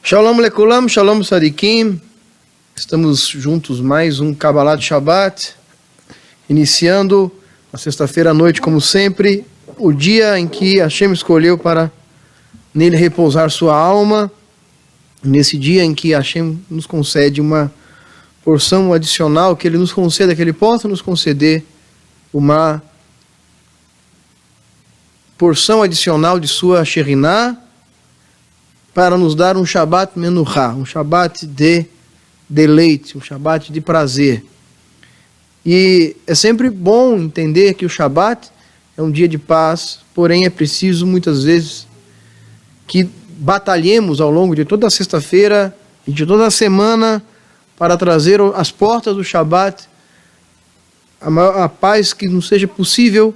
Shalom lekulam, shalom sadikim. Estamos juntos mais um Kabbalat Shabbat, iniciando na sexta-feira à noite, como sempre, o dia em que Hashem escolheu para nele repousar sua alma, nesse dia em que Hashem nos concede uma porção adicional, que Ele nos conceda, que Ele possa nos conceder uma porção adicional de sua Shekhinah, para nos dar um Shabbat Menuchá, um Shabbat de deleite, um Shabbat de prazer. E é sempre bom entender que o Shabbat é um dia de paz, porém é preciso muitas vezes que batalhemos ao longo de toda a sexta-feira e de toda a semana para trazer às portas do Shabbat a paz que nos seja possível,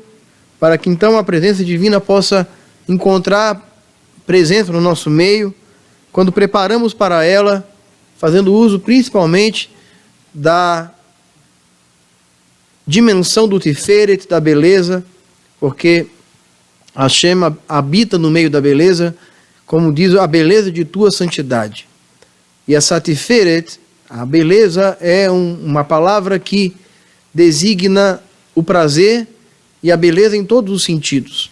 para que então a presença divina possa encontrar presença no nosso meio, quando preparamos para ela, fazendo uso principalmente da dimensão do Tiferet, da beleza, porque Hashem habita no meio da beleza, como diz, a beleza de tua santidade. E essa Tiferet, a beleza, é uma palavra que designa o prazer e a beleza em todos os sentidos.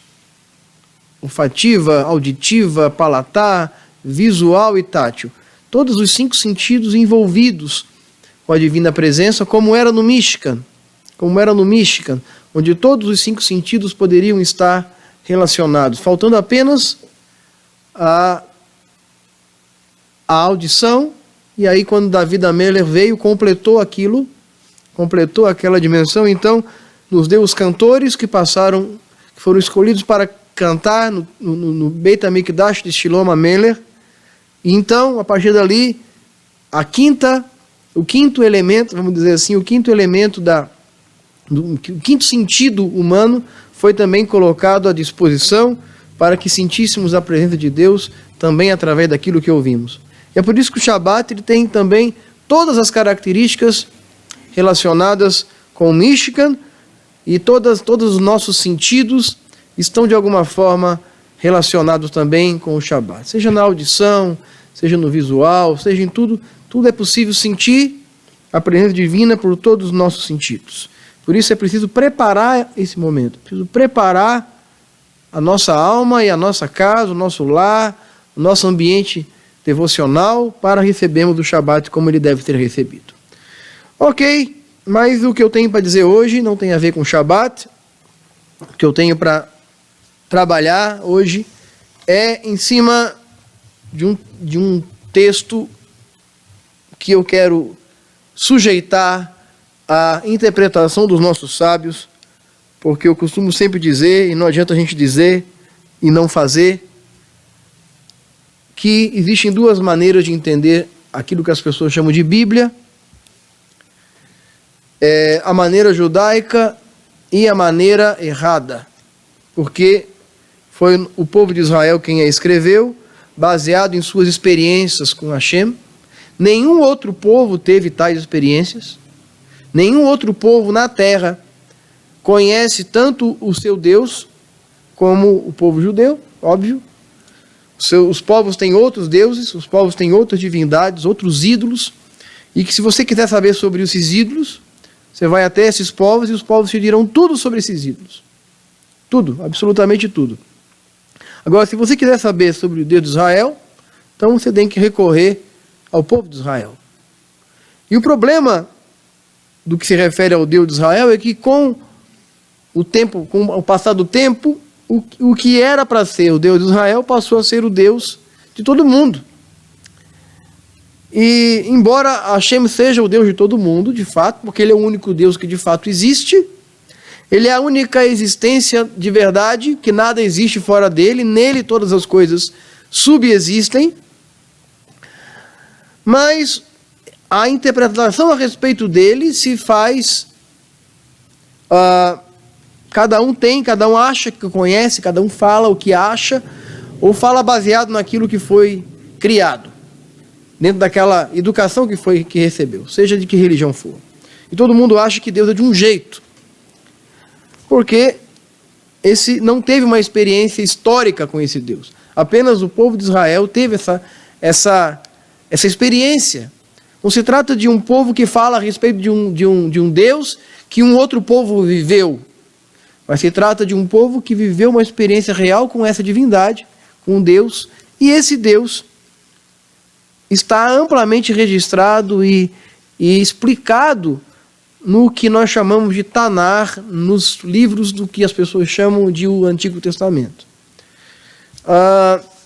Olfativa, auditiva, palatar, visual e tátil. Todos os 5 sentidos envolvidos com a divina presença, como era no Mishkan, onde todos os 5 sentidos poderiam estar relacionados, faltando apenas a audição, e aí quando David Ameller veio, completou aquela dimensão, então nos deu os cantores que foram escolhidos para cantar no Beit HaMikdash de Shlomo Ameller. E então, a partir dali, o quinto elemento, vamos dizer assim, o quinto sentido humano foi também colocado à disposição para que sentíssemos a presença de Deus também através daquilo que ouvimos. E é por isso que o Shabbat ele tem também todas as características relacionadas com o Mishkan, e todos os nossos sentidos estão de alguma forma relacionados também com o Shabbat. Seja na audição, seja no visual, seja em tudo é possível sentir a presença divina por todos os nossos sentidos. Por isso é preciso preparar esse momento, é preciso preparar a nossa alma e a nossa casa, o nosso lar, o nosso ambiente devocional para recebermos do Shabbat como ele deve ser recebido. Ok, mas o que eu tenho para dizer hoje não tem a ver com Shabbat. O que eu tenho para trabalhar hoje é em cima de um texto que eu quero sujeitar à interpretação dos nossos sábios, porque eu costumo sempre dizer, e não adianta a gente dizer e não fazer, que existem 2 maneiras de entender aquilo que as pessoas chamam de Bíblia, a maneira judaica e a maneira errada, porque foi o povo de Israel quem a escreveu, baseado em suas experiências com Hashem. Nenhum outro povo teve tais experiências, nenhum outro povo na terra conhece tanto o seu Deus como o povo judeu, óbvio. Os povos têm outros deuses, os povos têm outras divindades, outros ídolos, e que se você quiser saber sobre esses ídolos, Você vai até esses povos e os povos te dirão tudo sobre esses ídolos. Tudo, absolutamente tudo. Agora, se você quiser saber sobre o Deus de Israel, então você tem que recorrer ao povo de Israel. E o problema do que se refere ao Deus de Israel é que com o tempo, com o passar do tempo, o que era para ser o Deus de Israel passou a ser o Deus de todo mundo. E embora Hashem seja o Deus de todo mundo, de fato, porque ele é o único Deus que de fato existe, ele é a única existência de verdade, que nada existe fora dele, nele todas as coisas subexistem, mas a interpretação a respeito dele se faz, cada um acha que conhece, cada um fala o que acha, ou fala baseado naquilo que foi criado, dentro daquela educação que recebeu, seja de que religião for. E todo mundo acha que Deus é de um jeito, porque esse não teve uma experiência histórica com esse Deus. Apenas o povo de Israel teve essa experiência. Não se trata de um povo que fala a respeito de um Deus que um outro povo viveu, mas se trata de um povo que viveu uma experiência real com essa divindade, com Deus, e esse Deus está amplamente registrado e explicado no que nós chamamos de Tanar, nos livros do que as pessoas chamam de o Antigo Testamento.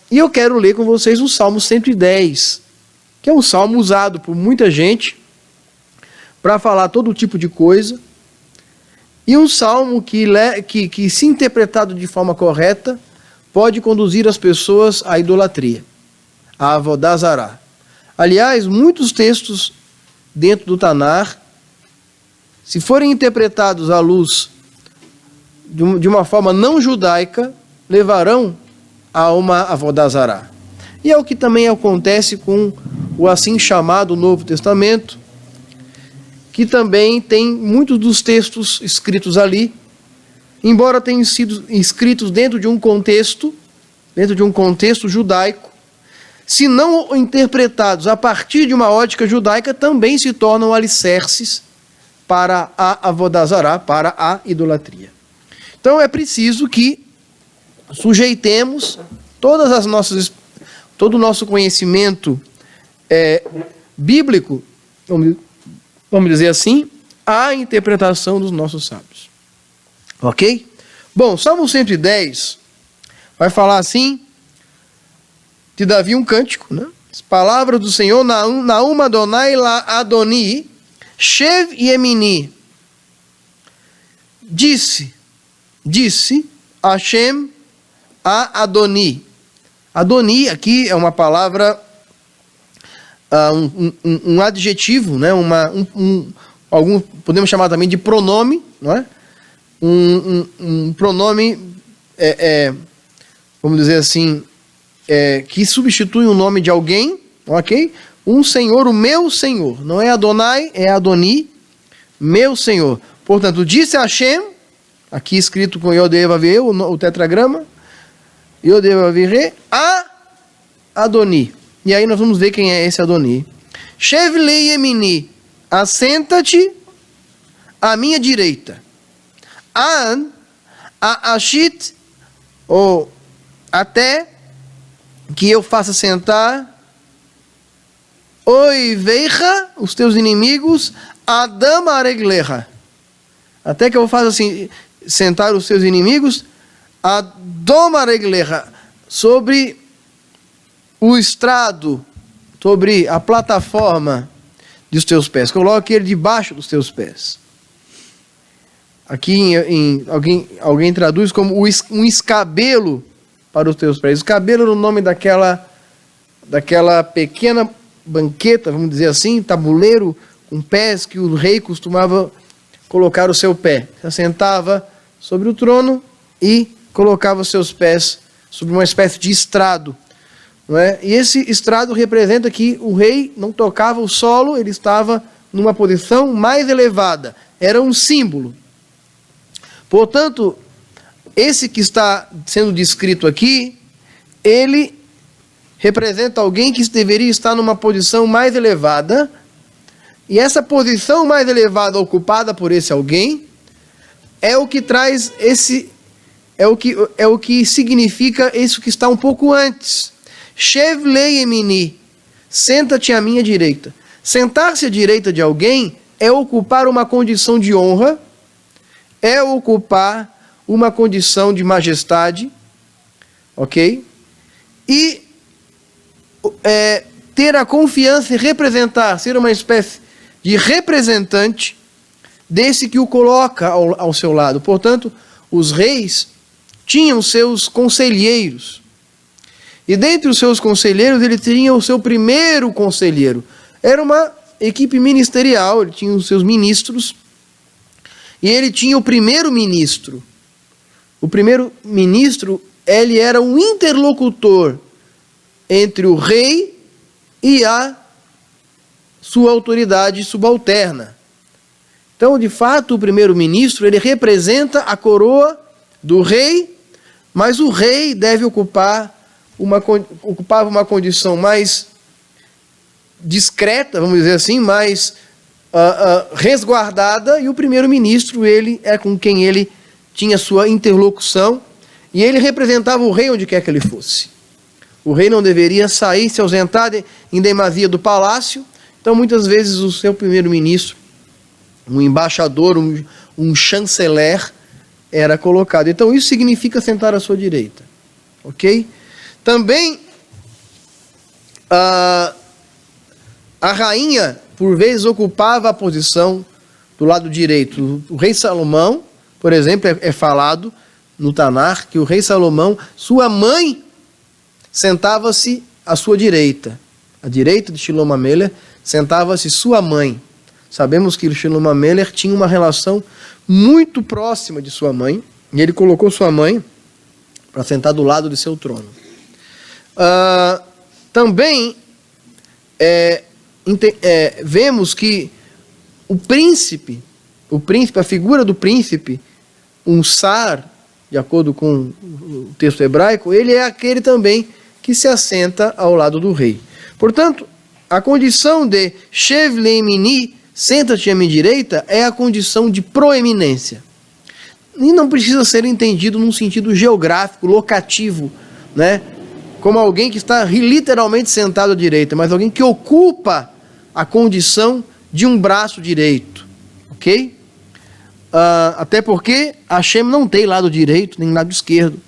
E eu quero ler com vocês o Salmo 110, que é um salmo usado por muita gente para falar todo tipo de coisa, e um salmo que se interpretado de forma correta, pode conduzir as pessoas à idolatria, à Avodah Zará. Aliás, muitos textos dentro do Tanar, se forem interpretados à luz de uma forma não judaica, levarão a uma Avodah Zará. E é o que também acontece com o assim chamado Novo Testamento, que também tem muitos dos textos escritos ali, embora tenham sido escritos dentro de um contexto judaico, se não interpretados a partir de uma ótica judaica, também se tornam alicerces para a Avodah Zará, para a idolatria. Então é preciso que sujeitemos todo o nosso conhecimento bíblico, vamos dizer assim, à interpretação dos nossos sábios. Ok? Bom, Salmo 110 vai falar assim, de Davi um cântico, né? As palavras do Senhor, Naum Adonai la Adoni, Shev Yemini. Disse Hashem a Adoni. Adoni aqui é uma palavra, um adjetivo, né? Podemos chamar também de pronome, não é? Um pronome, vamos dizer assim, que substitui o nome de alguém, ok? Um senhor, o meu senhor. Não é Adonai, é Adoni, meu senhor. Portanto, disse Hashem, aqui escrito com Yod-Heh-Vav-Heh, o tetragrama, Yod-Heh-Vav-Heh, a Adoni. E aí nós vamos ver quem é esse Adoni. Shev le yemini, assenta-te à minha direita. An, a ashit, ou até que eu faça sentar oiveicha, os teus inimigos, Adam areglecha. Até que eu faça assim, sentar os teus inimigos, Adom areglecha, sobre o estrado, sobre a plataforma dos teus pés. Coloque ele debaixo dos teus pés. Aqui alguém traduz como um escabelo para os teus pés. Escabelo era o nome daquela pequena banqueta, vamos dizer assim, tabuleiro com pés que o rei costumava colocar o seu pé. Se assentava sobre o trono e colocava os seus pés sobre uma espécie de estrado. Não é? E esse estrado representa que o rei não tocava o solo, ele estava numa posição mais elevada. Era um símbolo. Portanto, esse que está sendo descrito aqui, ele representa alguém que deveria estar numa posição mais elevada, E essa posição mais elevada ocupada por esse alguém é o que traz esse, é o que significa isso que está um pouco antes. Shev le yemini, senta-te à minha direita. Sentar-se à direita de alguém é ocupar uma condição de honra, é ocupar uma condição de majestade, ok? E ter a confiança em representar, ser uma espécie de representante desse que o coloca ao seu lado. Portanto, os reis tinham seus conselheiros. E dentre os seus conselheiros, ele tinha o seu primeiro conselheiro. Era uma equipe ministerial, ele tinha os seus ministros. E ele tinha o primeiro-ministro. O primeiro-ministro, ele era um interlocutor entre o rei e a sua autoridade subalterna. Então, de fato, o primeiro-ministro, ele representa a coroa do rei, mas o rei deve ocupar uma condição mais discreta, vamos dizer assim, mais resguardada, e o primeiro-ministro, ele é com quem ele tinha sua interlocução, e ele representava o rei onde quer que ele fosse. O rei não deveria sair, se ausentar em demasia do palácio. Então, muitas vezes, o seu primeiro-ministro, um embaixador, um chanceler, era colocado. Então, isso significa sentar à sua direita. Ok? Também, a rainha, por vezes, ocupava a posição do lado direito. O rei Salomão, por exemplo, é falado no Tanar que o rei Salomão, sua mãe, sentava-se à sua direita. À direita de Shlomo Amelech sentava-se sua mãe. Sabemos que Shlomo Amelech tinha uma relação muito próxima de sua mãe, e ele colocou sua mãe para sentar do lado de seu trono. Também vemos que o príncipe, a figura do príncipe, um sar, de acordo com o texto hebraico, ele é aquele também que se assenta ao lado do rei. Portanto, a condição de Shev le yemini, senta-te à minha direita, é a condição de proeminência. E não precisa ser entendido num sentido geográfico, locativo, né? Como alguém que está literalmente sentado à direita, mas alguém que ocupa a condição de um braço direito, ok? Até porque Hashem não tem lado direito nem lado esquerdo.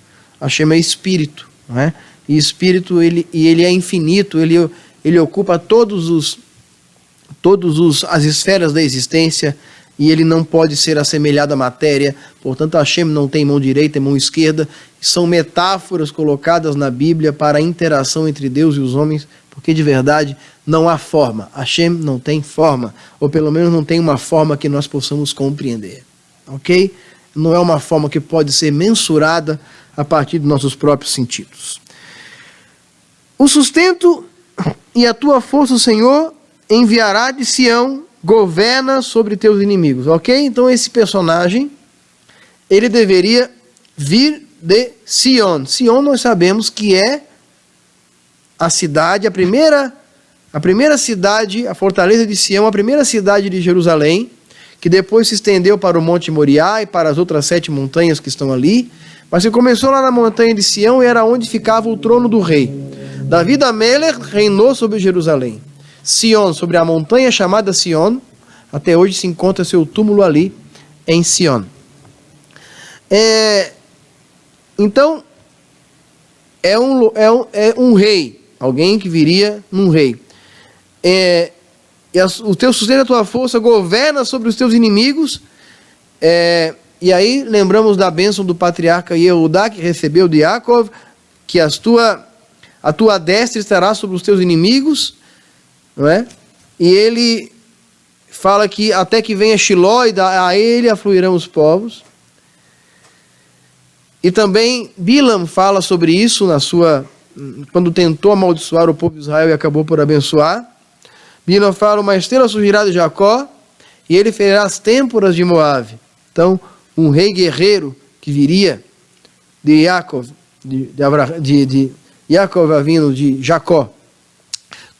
Hashem é espírito, não é? E espírito, ele é infinito, ele ocupa todas as esferas da existência, e ele não pode ser assemelhado à matéria. Portanto, Hashem não tem mão direita e mão esquerda. São metáforas colocadas na Bíblia para a interação entre Deus e os homens, porque de verdade não há forma. Hashem não tem forma, ou pelo menos não tem uma forma que nós possamos compreender, ok? Não é uma forma que pode ser mensurada a partir dos nossos próprios sentidos. O sustento e a tua força, Senhor, enviará de Sião, governa sobre teus inimigos, ok? Então esse personagem, ele deveria vir de Sion. Sion nós sabemos que é a cidade, a primeira cidade, a fortaleza de Sião, a primeira cidade de Jerusalém, que depois se estendeu para o Monte Moriá e para as outras 7 montanhas que estão ali, mas que começou lá na montanha de Sião e era onde ficava o trono do rei. Davi Amelech reinou sobre Jerusalém. Sion, sobre a montanha chamada Sion, até hoje se encontra seu túmulo ali em Sion. Então, é um rei, alguém que viria num rei. O teu sustento, a tua força, governa sobre os teus inimigos. E aí lembramos da bênção do patriarca Yehudá, que recebeu de Yaakov, que a tua destra estará sobre os teus inimigos, não é? E ele fala que até que venha Shiló, e a ele afluirão os povos. E também Bilam fala sobre isso quando tentou amaldiçoar o povo de Israel e acabou por abençoar. Bilam fala: uma estrela surgirá de Jacó e ele ferirá as têmporas de Moabe. Então, um rei guerreiro que viria de Yaakov, de Yaakov vindo de Jacó.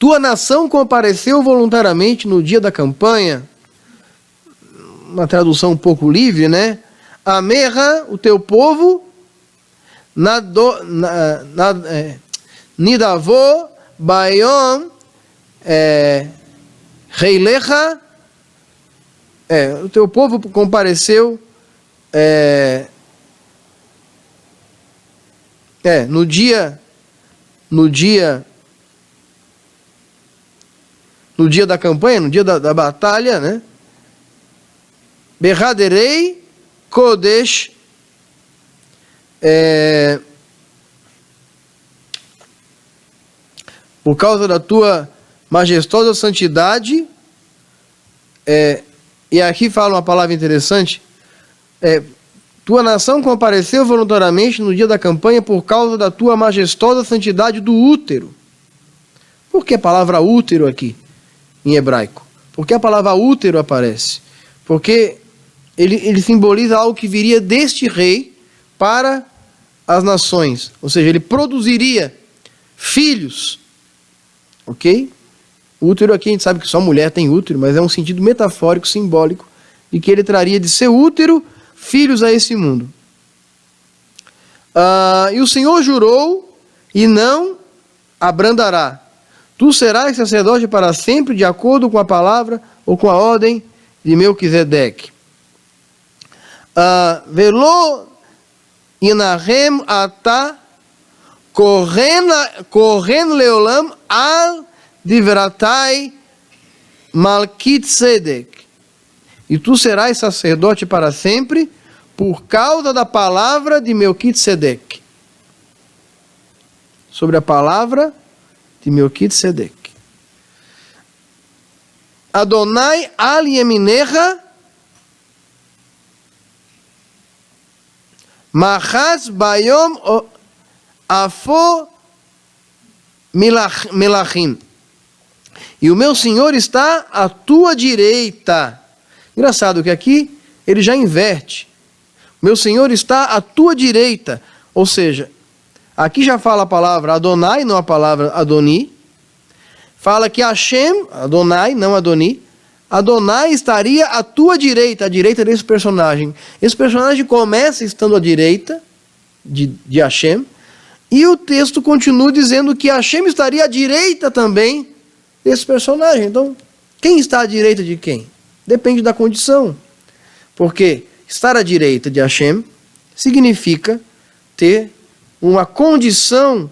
tua nação compareceu voluntariamente no dia da campanha. Uma tradução um pouco livre, né? Amerra, o teu povo, Nidavô, Bayom, Reilecha, o teu povo compareceu no dia da campanha, no dia da batalha, né? Berraderei Kodesh, por causa da tua majestosa santidade, e aqui fala uma palavra interessante, tua nação compareceu voluntariamente no dia da campanha por causa da tua majestosa santidade do útero. Por que a palavra útero aqui, em hebraico? Por que a palavra útero aparece? Porque ele simboliza algo que viria deste rei para as nações. Ou seja, ele produziria filhos. Ok? O útero aqui, a gente sabe que só mulher tem útero, mas é um sentido metafórico, simbólico, de que ele traria de seu útero filhos a esse mundo. E o Senhor jurou e não abrandará. Tu serás sacerdote para sempre, de acordo com a palavra ou com a ordem de Melquisedeque. Velo inahem ata korren leolam al divratai Malkitzedek. E tu serás sacerdote para sempre, por causa da palavra de Melquisedeque. Sobre a palavra de Melquisedeque. Adonai al yeminecha machaz bayom afo melachim. E o meu Senhor está à tua direita. Engraçado que aqui ele já inverte. Meu Senhor está à tua direita. Ou seja, aqui já fala a palavra Adonai, não a palavra Adoni. Fala que Hashem, Adonai, não Adoni. Adonai estaria à tua direita, à direita desse personagem. Esse personagem começa estando à direita de Hashem. E o texto continua dizendo que Hashem estaria à direita também desse personagem. Então, quem está à direita de quem? Depende da condição. Porque estar à direita de Hashem significa ter uma condição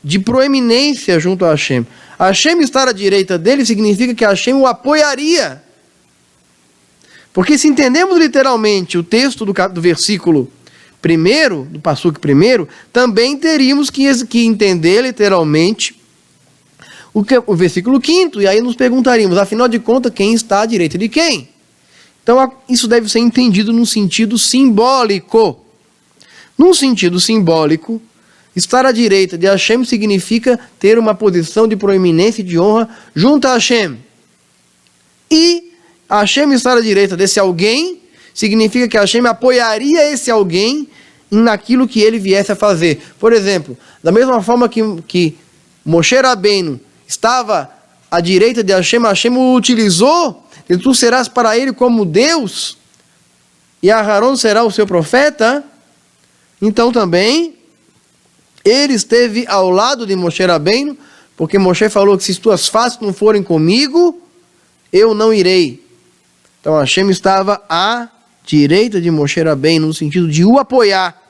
de proeminência junto a Hashem. Hashem estar à direita dele significa que Hashem o apoiaria. Porque se entendemos literalmente o texto do versículo 1, do Passuque 1, também teríamos que entender literalmente o versículo 5, e aí nos perguntaríamos, afinal de contas, quem está à direita de quem? Então, isso deve ser entendido num sentido simbólico. Num sentido simbólico, estar à direita de Hashem significa ter uma posição de proeminência e de honra junto a Hashem. E Hashem estar à direita desse alguém significa que Hashem apoiaria esse alguém naquilo que ele viesse a fazer. Por exemplo, da mesma forma que Moshe Rabbeinu estava à direita de Hashem, Hashem o utilizou, e tu serás para ele como Deus, e Aharon será o seu profeta. Então também ele esteve ao lado de Moshe Rabbeinu, porque Moshe falou que se as tuas faces não forem comigo, eu não irei. Então Hashem estava à direita de Moshe Rabbeinu, no sentido de o apoiar.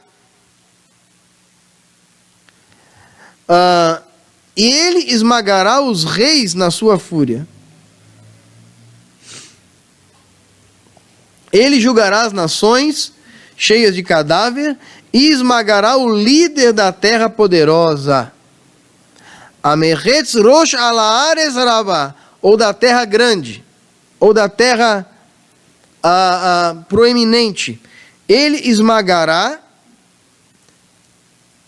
E ele esmagará os reis na sua fúria. Ele julgará as nações cheias de cadáver e esmagará o líder da terra poderosa. Ameretz rosh alaares rabá, ou da terra grande, ou da terra proeminente. Ele esmagará,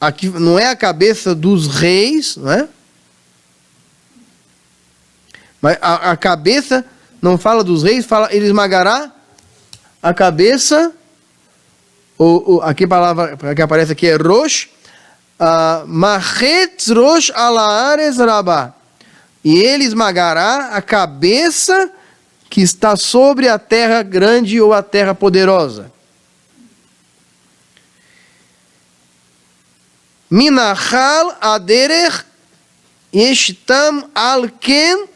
aqui não é a cabeça dos reis, não é? Mas a cabeça não fala dos reis, fala, ele esmagará a cabeça, aqui a palavra que aparece aqui é rosh, machetz rosh alaares rabá, e ele esmagará a cabeça que está sobre a terra grande ou a terra poderosa. Minachal aderech yeshtam alken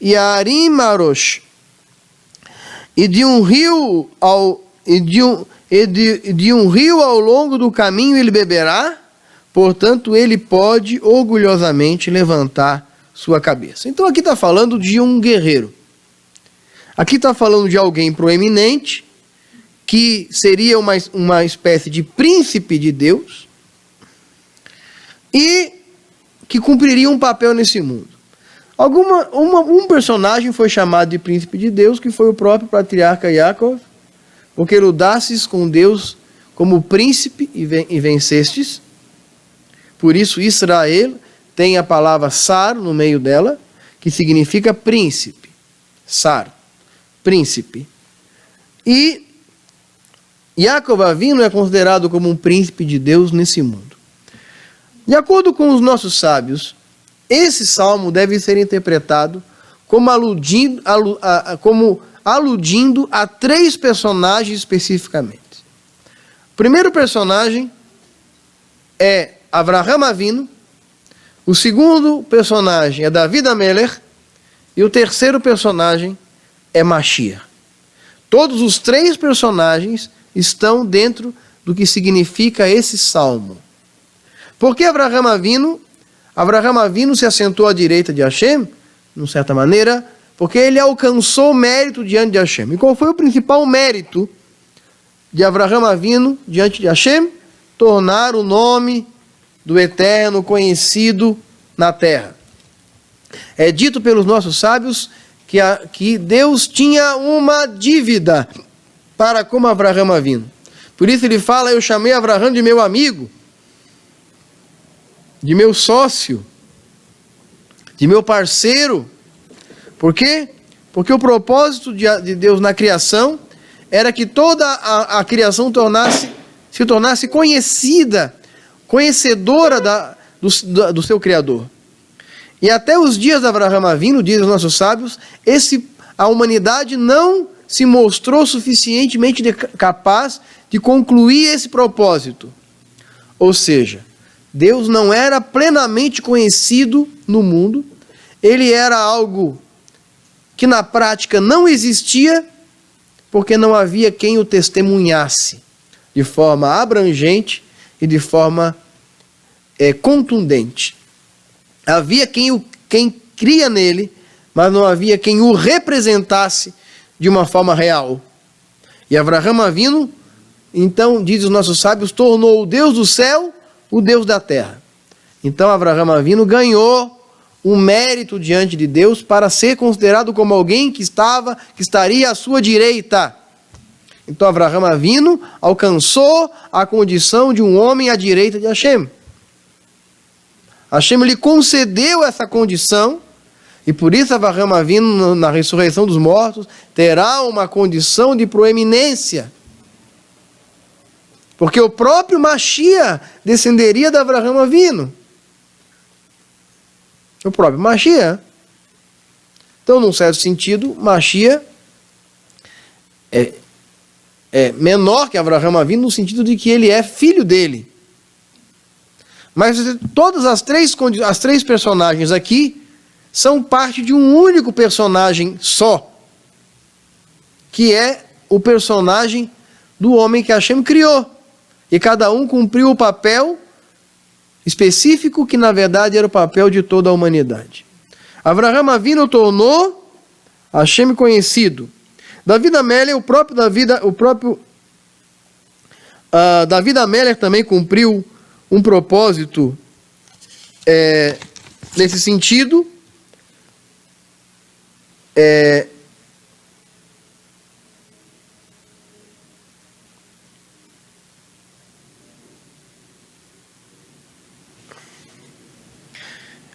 yarim marosh. E de um rio ao longo do caminho ele beberá, portanto ele pode orgulhosamente levantar sua cabeça. Então aqui está falando de um guerreiro. Aqui está falando de alguém proeminente, que seria uma espécie de príncipe de Deus, e que cumpriria um papel nesse mundo. Um personagem foi chamado de príncipe de Deus, que foi o próprio patriarca Yaakov, porque ludastes com Deus como príncipe e vencestes. Por isso Israel tem a palavra Sar no meio dela, que significa príncipe. Sar, príncipe. E Yaakov Avinu é considerado como um príncipe de Deus nesse mundo. De acordo com os nossos sábios, esse salmo deve ser interpretado como aludindo a três personagens especificamente. O primeiro personagem é Avraham Avinu, o segundo personagem é David Amelech e o terceiro personagem é Mashiach. Todos os três personagens estão dentro do que significa esse salmo. Por que Avraham Avinu? Avraham Avinu se assentou à direita de Hashem, de certa maneira, porque ele alcançou mérito diante de Hashem. E qual foi o principal mérito de Avraham Avinu diante de Hashem? Tornar o nome do Eterno conhecido na terra. É dito pelos nossos sábios que Deus tinha uma dívida para com Avraham Avinu. Por isso ele fala, eu chamei Avraham de meu amigo, de meu sócio, de meu parceiro. Por quê? Porque o propósito de Deus na criação era que toda a criação se tornasse conhecida, conhecedora do seu Criador. E até os dias de Avraham Avinu, dizem os nossos sábios, a humanidade não se mostrou suficientemente capaz de concluir esse propósito. Ou seja, Deus não era plenamente conhecido no mundo, ele era algo que na prática não existia, porque não havia quem o testemunhasse de forma abrangente e de forma contundente. Havia quem cria nele, mas não havia quem o representasse de uma forma real. E Avraham Avinu, então, diz os nossos sábios, tornou o Deus do céu o Deus da terra. Então Avraham Avinu ganhou um mérito diante de Deus para ser considerado como alguém que estaria à sua direita. Então Avraham Avinu alcançou a condição de um homem à direita de Hashem. Hashem lhe concedeu essa condição, e por isso Avraham Avinu, na ressurreição dos mortos, terá uma condição de proeminência. Porque o próprio Mashiach descenderia de Avraham Avinu. O próprio Mashiach. Então, num certo sentido, Mashiach é menor que Avraham Avinu, no sentido de que ele é filho dele. Mas todas as três personagens aqui são parte de um único personagem só, que é o personagem do homem que Hashem criou. E cada um cumpriu o papel específico que, na verdade, era o papel de toda a humanidade. Avraham Avinu tornou Hashem conhecido. David Amelech, David Amelech também cumpriu um propósito nesse sentido.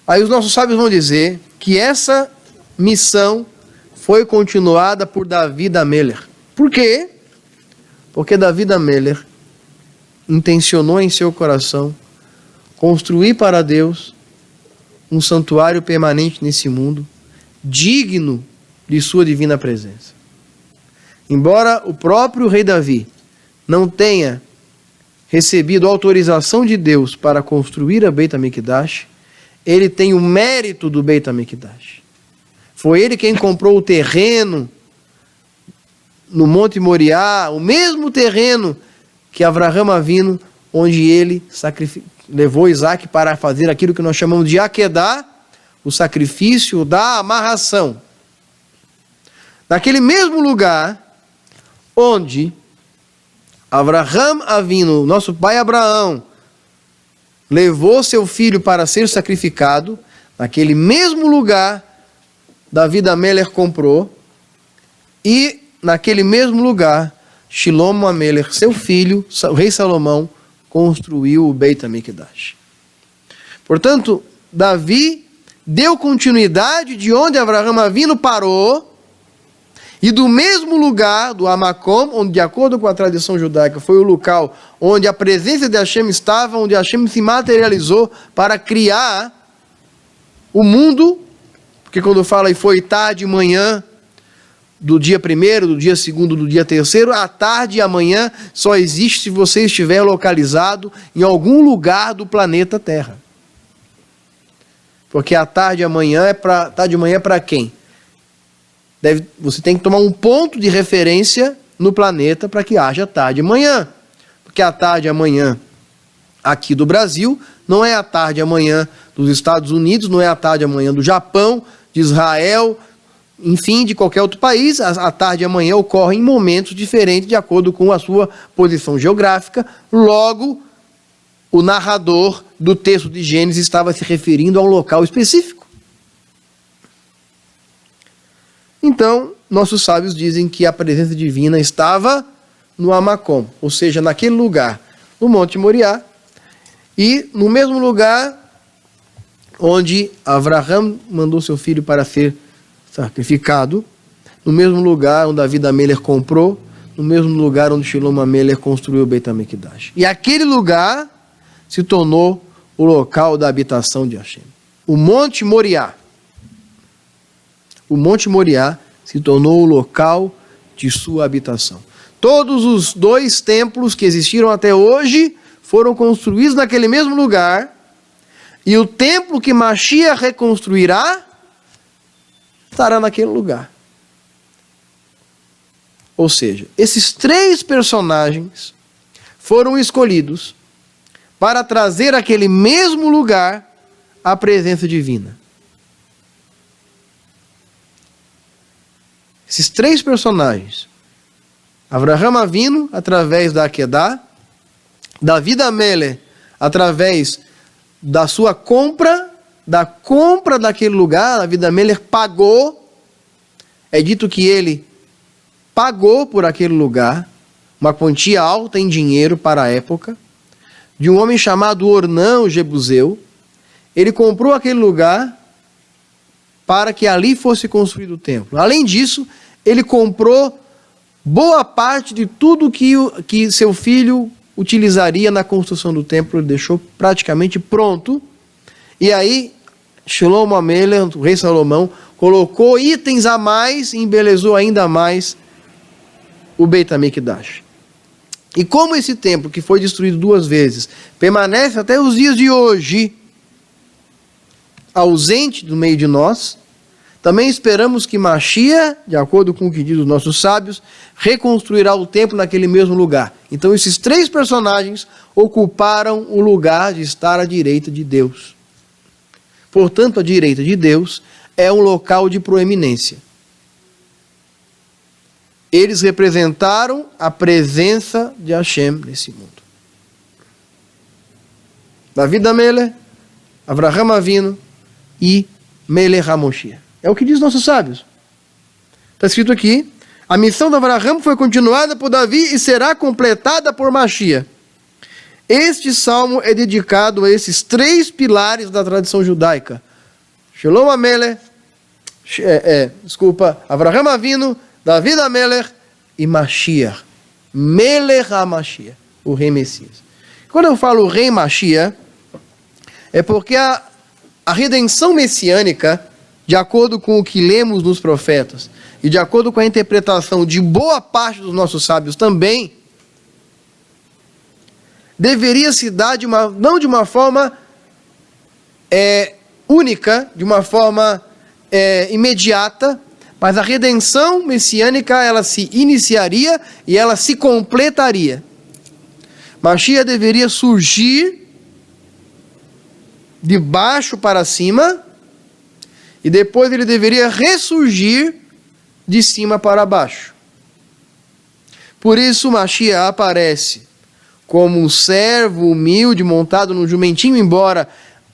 Aí os nossos sábios vão dizer que essa missão foi continuada por David Amelech. Por quê? Porque David Amelech intencionou em seu coração construir para Deus um santuário permanente nesse mundo, digno de sua divina presença. Embora o próprio rei Davi não tenha recebido autorização de Deus para construir a Beit HaMikdash, ele tem o mérito do Beit HaMikdash. Foi ele quem comprou o terreno no Monte Moriá, o mesmo terreno que Avraham Avinu, onde ele levou Isaac para fazer aquilo que nós chamamos de Akedah, o sacrifício da amarração. Naquele mesmo lugar onde Avraham Avinu, nosso pai Abraão, levou seu filho para ser sacrificado, naquele mesmo lugar, Davi HaMelech comprou, e naquele mesmo lugar, Shlomo HaMelech, seu filho, o rei Salomão, construiu o Beit HaMikdash. Portanto, Davi deu continuidade de onde Avraham Avinu parou, e do mesmo lugar, do Hamakom, onde, de acordo com a tradição judaica, foi o local onde a presença de Hashem estava, onde Hashem se materializou para criar o mundo, porque quando fala e foi tarde e manhã, do dia 1º, do dia 2º, do dia 3º, a tarde e a manhã só existe se você estiver localizado em algum lugar do planeta Terra. Porque a tarde e a manhã tarde e manhã é para quem? Você tem que tomar um ponto de referência no planeta para que haja tarde e manhã. Porque a tarde e a manhã aqui do Brasil não é a tarde e a manhã dos Estados Unidos, não é a tarde e a manhã do Japão, de Israel, enfim, de qualquer outro país. A tarde e a manhã ocorrem em momentos diferentes de acordo com a sua posição geográfica. Logo, o narrador do texto de Gênesis estava se referindo a um local específico. Então, nossos sábios dizem que a presença divina estava no Hamakom, ou seja, naquele lugar, no Monte Moriá, e no mesmo lugar onde Avraham mandou seu filho para ser sacrificado, no mesmo lugar onde Davi HaMelech comprou, no mesmo lugar onde Shlomo HaMelech construiu o Beit HaMikdash. E aquele lugar se tornou o local da habitação de Hashem. O Monte Moriá. O Monte Moriá se tornou o local de sua habitação. Todos os 2 templos que existiram até hoje foram construídos naquele mesmo lugar, e o templo que Mashiach reconstruirá estará naquele lugar. Ou seja, esses 3 personagens foram escolhidos para trazer àquele mesmo lugar a presença divina. Esses 3 personagens, Avraham Avinu, através da Akedah, Davi HaMelech, através da sua compra daquele lugar, Davi HaMelech pagou, é dito que ele pagou por aquele lugar, uma quantia alta em dinheiro para a época, de um homem chamado Ornã, o Jebuseu. Ele comprou aquele lugar para que ali fosse construído o templo. Além disso, ele comprou boa parte de tudo que seu filho utilizaria na construção do templo. Ele deixou praticamente pronto. E aí, Shlomo HaMelech, o rei Salomão, colocou itens a mais e embelezou ainda mais o Beit HaMikdash. E como esse templo, que foi destruído 2 vezes, permanece até os dias de hoje ausente do meio de nós, também esperamos que Mashiach, de acordo com o que diz os nossos sábios, reconstruirá o templo naquele mesmo lugar. Então esses 3 personagens ocuparam o lugar de estar à direita de Deus. Portanto, a direita de Deus é um local de proeminência. Eles representaram a presença de Hashem nesse mundo. Davi HaMelech, Avraham Avinu e Melech HaMoshiach. É o que diz nossos sábios. Está escrito aqui: a missão de Avraham foi continuada por Davi e será completada por Mashiach. Este salmo é dedicado a esses 3 pilares da tradição judaica: Shlomo HaMelech, Avraham Avinu, Davi HaMelech e Mashiach, Melech HaMashiach, o rei Messias. Quando eu falo rei Mashiach, é porque a a redenção messiânica, de acordo com o que lemos nos profetas, e de acordo com a interpretação de boa parte dos nossos sábios também, deveria se dar não de uma forma única, de uma forma imediata, mas a redenção messiânica, ela se iniciaria e ela se completaria. Mashiach deveria surgir de baixo para cima, e depois ele deveria ressurgir de cima para baixo. Por isso Mashiach aparece como um servo humilde montado num jumentinho, embora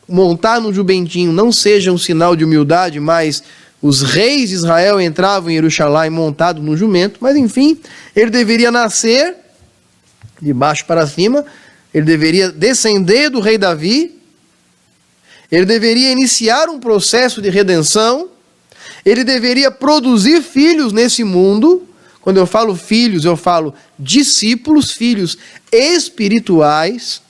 montar num jumentinho não seja um sinal de humildade, mas os reis de Israel entravam em Jerusalém montado num jumento, mas enfim, ele deveria nascer de baixo para cima, ele deveria descender do rei Davi, ele deveria iniciar um processo de redenção, ele deveria produzir filhos nesse mundo. Quando eu falo filhos, eu falo discípulos, filhos espirituais,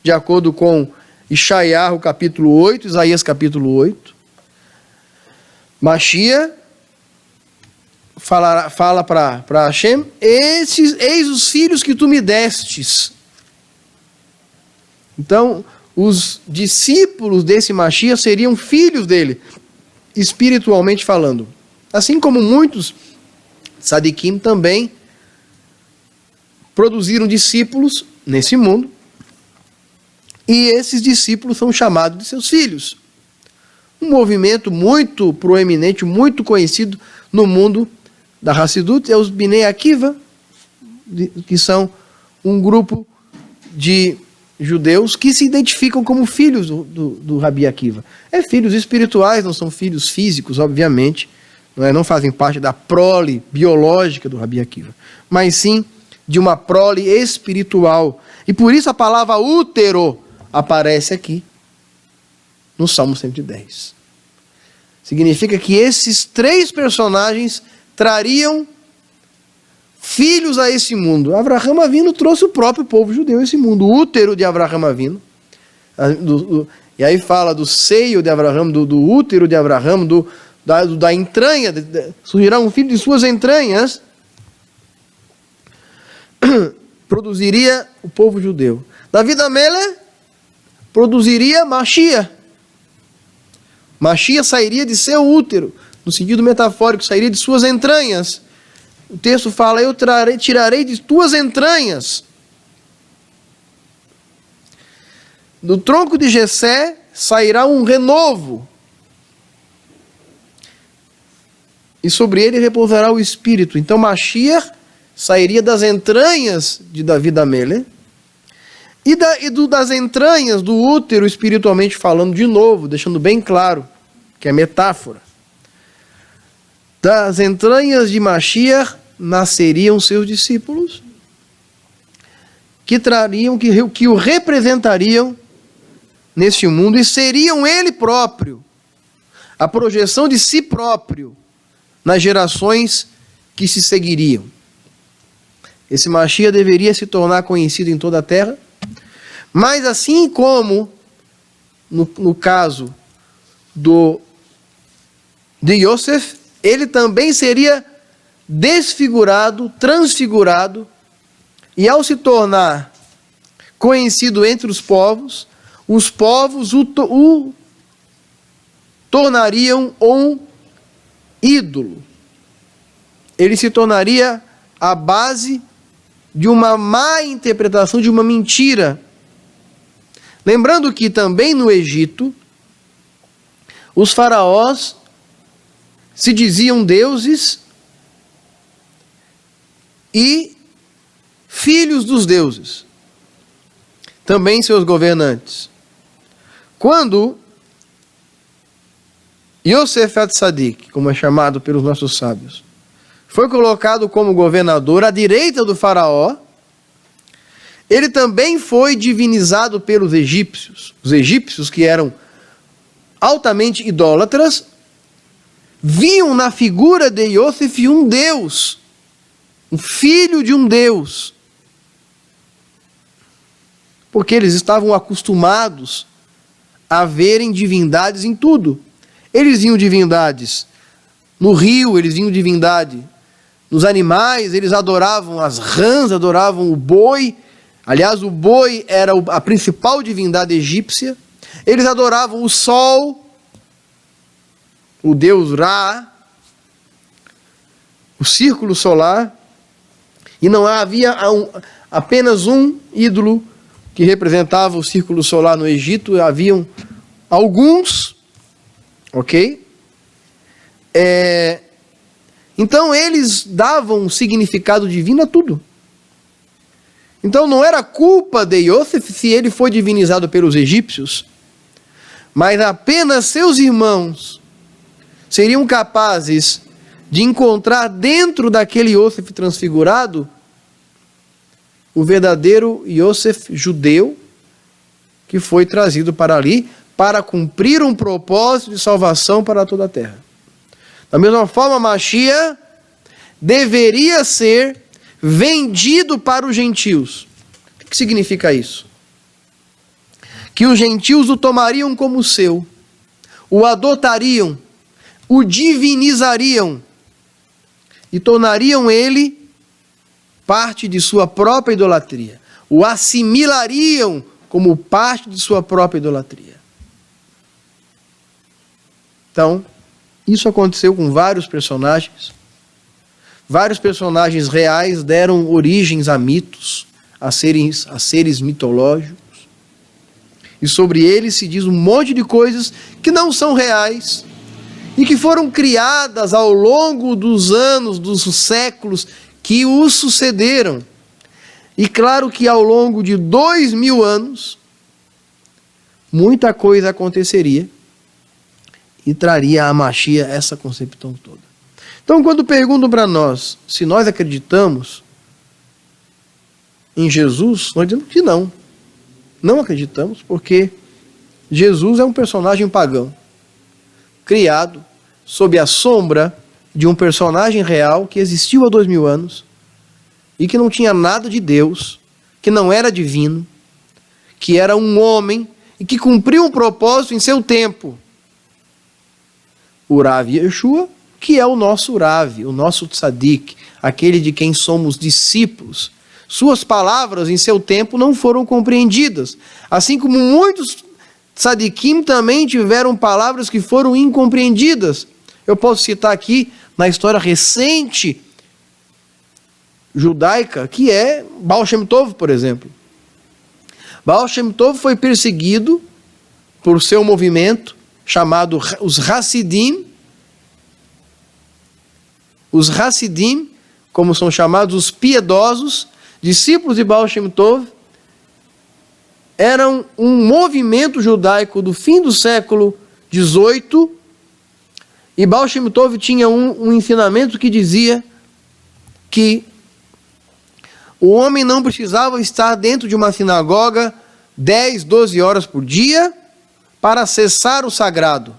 de acordo com Ishaiah, capítulo 8, Isaías, capítulo 8. Mashiach fala para Hashem: eis os filhos que tu me destes. Então, os discípulos desse Mashiach seriam filhos dele, espiritualmente falando. Assim como muitos Tzadikim também produziram discípulos nesse mundo, e esses discípulos são chamados de seus filhos. Um movimento muito proeminente, muito conhecido no mundo da Hassidut é os Bnei Akiva, que são um grupo de judeus que se identificam como filhos do Rabi Akiva. Filhos espirituais, não são filhos físicos, obviamente, não fazem parte da prole biológica do Rabi Akiva, mas sim de uma prole espiritual. E por isso a palavra útero aparece aqui no Salmo 110. Significa que esses três personagens trariam filhos a esse mundo. Avraham Avinu trouxe o próprio povo judeu a esse mundo, o útero de Avraham Avinu. E aí fala do seio de Avraham, do útero de Avraham, da entranha, surgirá um filho de suas entranhas, produziria o povo judeu. David Amelech produziria Mashiach. Mashiach sairia de seu útero, no sentido metafórico, sairia de suas entranhas. O texto fala: eu tirarei de tuas entranhas. Do tronco de Jessé sairá um renovo, e sobre ele repousará o Espírito. Então Mashiach sairia das entranhas de David Amelech, das entranhas do útero, espiritualmente falando, de novo, deixando bem claro que é metáfora. Das entranhas de Mashiach nasceriam seus discípulos, que trariam, que o representariam neste mundo, e seriam ele próprio, a projeção de si próprio nas gerações que se seguiriam. Esse Mashiach deveria se tornar conhecido em toda a terra, mas assim como no caso de Yosef, ele também seria desfigurado, transfigurado, e ao se tornar conhecido entre os povos o tornariam um ídolo. Ele se tornaria a base de uma má interpretação, de uma mentira. Lembrando que também no Egito, os faraós se diziam deuses e filhos dos deuses, também seus governantes. Quando Yosef Atzadik, como é chamado pelos nossos sábios, foi colocado como governador à direita do faraó, ele também foi divinizado pelos egípcios. Os egípcios, que eram altamente idólatras, viam na figura de Yosef um deus, um filho de um deus, porque eles estavam acostumados haverem divindades em tudo. Eles viam divindades no rio, eles viam divindade nos animais, eles adoravam as rãs, adoravam o boi. Aliás, o boi era a principal divindade egípcia. Eles adoravam o sol, o deus Ra, o círculo solar. E não havia apenas um ídolo que representava o círculo solar no Egito. Haviam alguns, ok? Então eles davam significado divino a tudo. Então não era culpa de Yosef se ele foi divinizado pelos egípcios, mas apenas seus irmãos seriam capazes de encontrar dentro daquele Yosef transfigurado o verdadeiro Yosef judeu que foi trazido para ali para cumprir um propósito de salvação para toda a terra. Da mesma forma, Mashiach deveria ser vendido para os gentios. O que significa isso? Que os gentios o tomariam como seu, o adotariam, o divinizariam e tornariam ele parte de sua própria idolatria. O assimilariam como parte de sua própria idolatria. Então, isso aconteceu com vários personagens. Vários personagens reais deram origens a mitos, a seres mitológicos. E sobre eles se diz um monte de coisas que não são reais e que foram criadas ao longo dos anos, dos séculos que os sucederam. E claro que ao longo de 2000 anos, muita coisa aconteceria e traria a Mashiach essa concepção toda. Então, quando perguntam para nós se nós acreditamos em Jesus, nós dizemos que não. Não acreditamos, porque Jesus é um personagem pagão, criado sob a sombra de um personagem real que existiu há 2000 anos e que não tinha nada de Deus, que não era divino, que era um homem e que cumpriu um propósito em seu tempo. O Rav Yeshua, que é o nosso Rav, o nosso Tzadik, aquele de quem somos discípulos. Suas palavras em seu tempo não foram compreendidas, assim como muitos Tzadikim também tiveram palavras que foram incompreendidas. Eu posso citar aqui, na história recente judaica, que é Baal Shem Tov, por exemplo. Baal Shem Tov foi perseguido por seu movimento, chamado os Hassidim. Os Hassidim, como são chamados os piedosos, discípulos de Baal Shem Tov, eram um movimento judaico do fim do século XVIII, e Baal Shem Tov tinha um ensinamento que dizia que o homem não precisava estar dentro de uma sinagoga 10, 12 horas por dia para acessar o sagrado.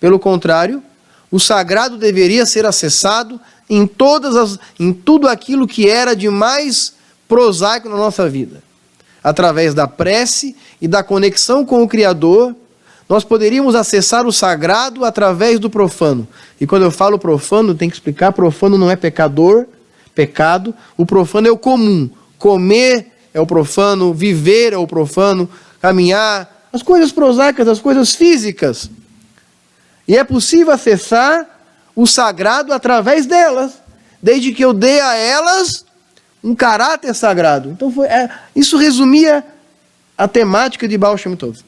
Pelo contrário, o sagrado deveria ser acessado em tudo aquilo que era de mais prosaico na nossa vida. Através da prece e da conexão com o Criador, nós poderíamos acessar o sagrado através do profano. E quando eu falo profano, tem que explicar, profano não é pecador, pecado, o profano é o comum. Comer é o profano, viver é o profano, caminhar, as coisas prosaicas, as coisas físicas. E é possível acessar o sagrado através delas, desde que eu dê a elas um caráter sagrado. Então isso resumia a temática de Baal Shem Tov.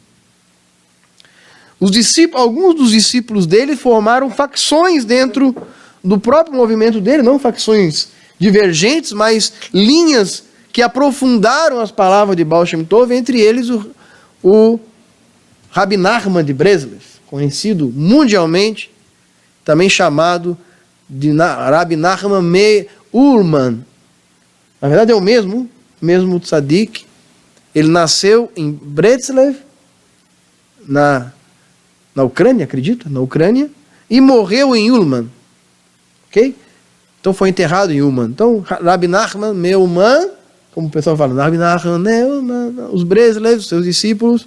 Alguns dos discípulos dele formaram facções dentro do próprio movimento dele, não facções divergentes, mas linhas que aprofundaram as palavras de Baal Shem Tov, entre eles o Rabi Nachman de Breslev, conhecido mundialmente, também chamado de Rabi Nachman Me Ullman. Na verdade é o mesmo tzadik. Ele nasceu em Breslev, na Ucrânia, acredita? Na Ucrânia, e morreu em Ullman. Ok? Então foi enterrado em Ullman. Então, Rabi Nachman Me Ullman, como o pessoal fala, Rabi Nachman Me Ullman, os Breslev, seus discípulos,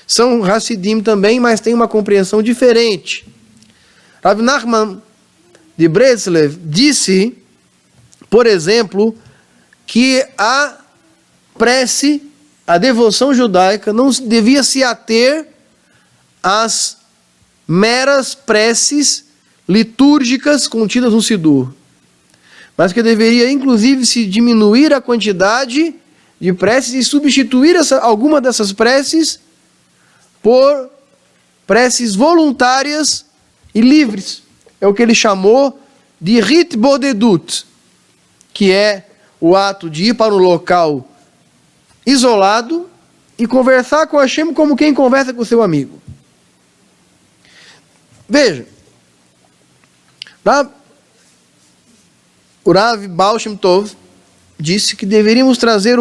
São Hassidim também, mas têm uma compreensão diferente. Rav Nachman de Breslev disse, por exemplo, que a prece, a devoção judaica não devia se ater às meras preces litúrgicas contidas no Sidur, mas que deveria inclusive se diminuir a quantidade de preces e substituir alguma dessas preces por preces voluntárias e livres. É o que ele chamou de Rit Bodedut, que é o ato de ir para um local isolado e conversar com Hashem como quem conversa com seu amigo. Veja, o Rav Baal Shem Tov disse que deveríamos trazer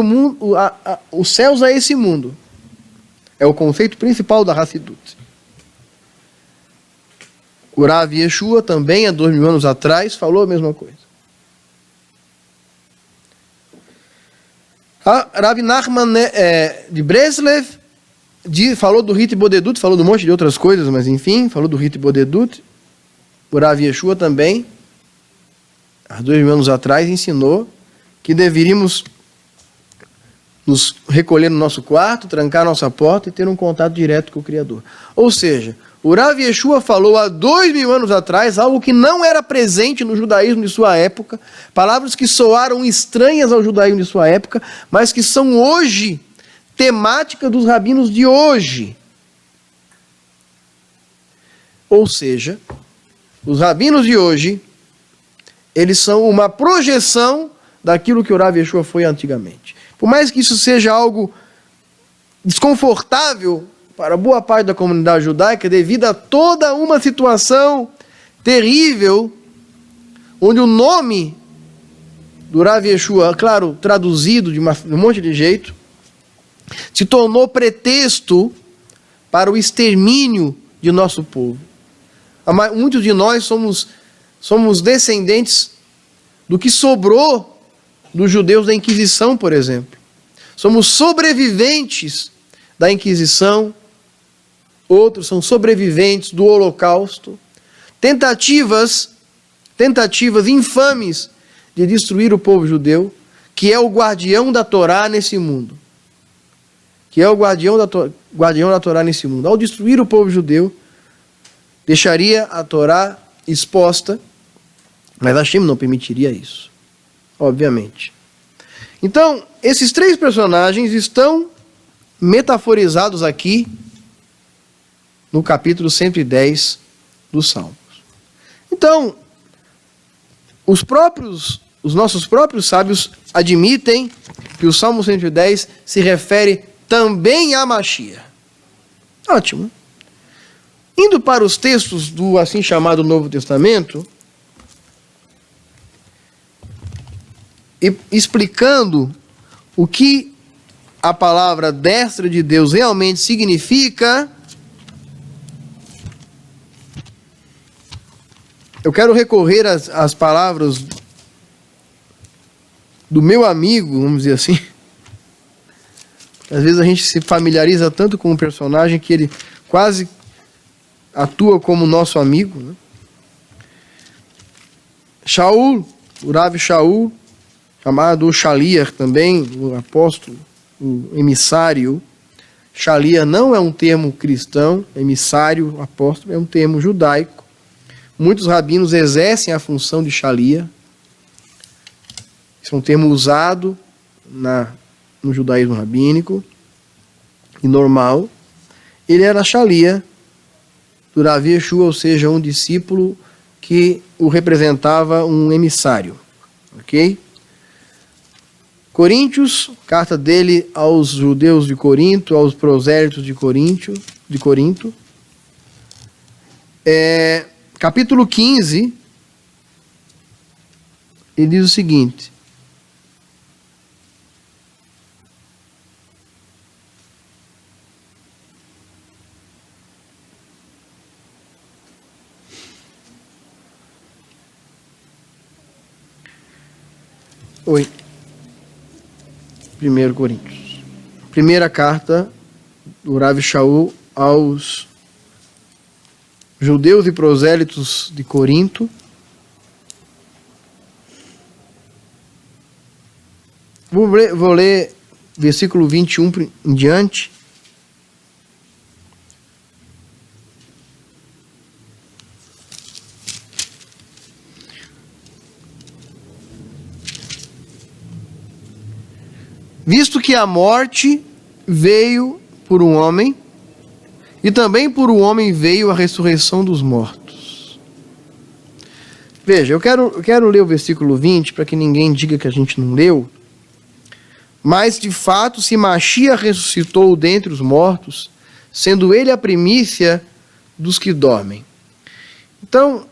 os céus a esse mundo. É o conceito principal da Hassidut. O Rav Yeshua também, há 2000 anos atrás, falou a mesma coisa. Rav Nachman de Breslev falou do Rit Bodedut, falou de um monte de outras coisas, mas enfim, falou do Rit Bodedut. O Rav Yeshua também, há 2000 anos atrás, ensinou que deveríamos nos recolher no nosso quarto, trancar nossa porta e ter um contato direto com o Criador. Ou seja, o Rav Yeshua falou há 2000 anos atrás algo que não era presente no judaísmo de sua época, palavras que soaram estranhas ao judaísmo de sua época, mas que são hoje temática dos rabinos de hoje. Ou seja, os rabinos de hoje, eles são uma projeção daquilo que o Rav Yeshua foi antigamente. Por mais que isso seja algo desconfortável para boa parte da comunidade judaica, devido a toda uma situação terrível, onde o nome do Rav Yeshua, claro, traduzido de um monte de jeito, se tornou pretexto para o extermínio de nosso povo. Muitos de nós somos descendentes do que sobrou dos judeus da Inquisição, por exemplo. Somos sobreviventes da Inquisição, outros são sobreviventes do Holocausto. Tentativas infames de destruir o povo judeu, que é o guardião da Torá nesse mundo. Ao destruir o povo judeu, deixaria a Torá exposta, mas Hashem não permitiria isso, obviamente. Então, esses três personagens estão metaforizados aqui no capítulo 110 dos Salmos. Então, os nossos próprios sábios admitem que o Salmo 110 se refere também a Mashiach. Ótimo. Indo para os textos do assim chamado Novo Testamento, e explicando o que a palavra destra de Deus realmente significa, eu quero recorrer às palavras do meu amigo, vamos dizer assim. Às vezes a gente se familiariza tanto com o personagem que ele quase atua como nosso amigo, né? Shaul, o Rav Shaul, chamado Shaliach também, o apóstolo, o emissário. Shaliach não é um termo cristão, emissário, apóstolo, é um termo judaico. Muitos rabinos exercem a função de Shaliach. Esse é um termo usado no judaísmo rabínico e normal. Ele era Shaliach do Rav Yeshua, ou seja, um discípulo que o representava, um emissário. Ok? Coríntios, carta dele aos judeus de Corinto, aos prosélitos de Corinto. Capítulo 15, ele diz o seguinte: Oi. 1 Coríntios. Primeira carta do Rav Shaul aos judeus e prosélitos de Corinto. Vou ler versículo 21 em diante. Visto que a morte veio por um homem, e também por um homem veio a ressurreição dos mortos. Veja, eu quero ler o versículo 20 para que ninguém diga que a gente não leu. Mas, de fato, se Machia ressuscitou dentre os mortos, sendo ele a primícia dos que dormem. Então,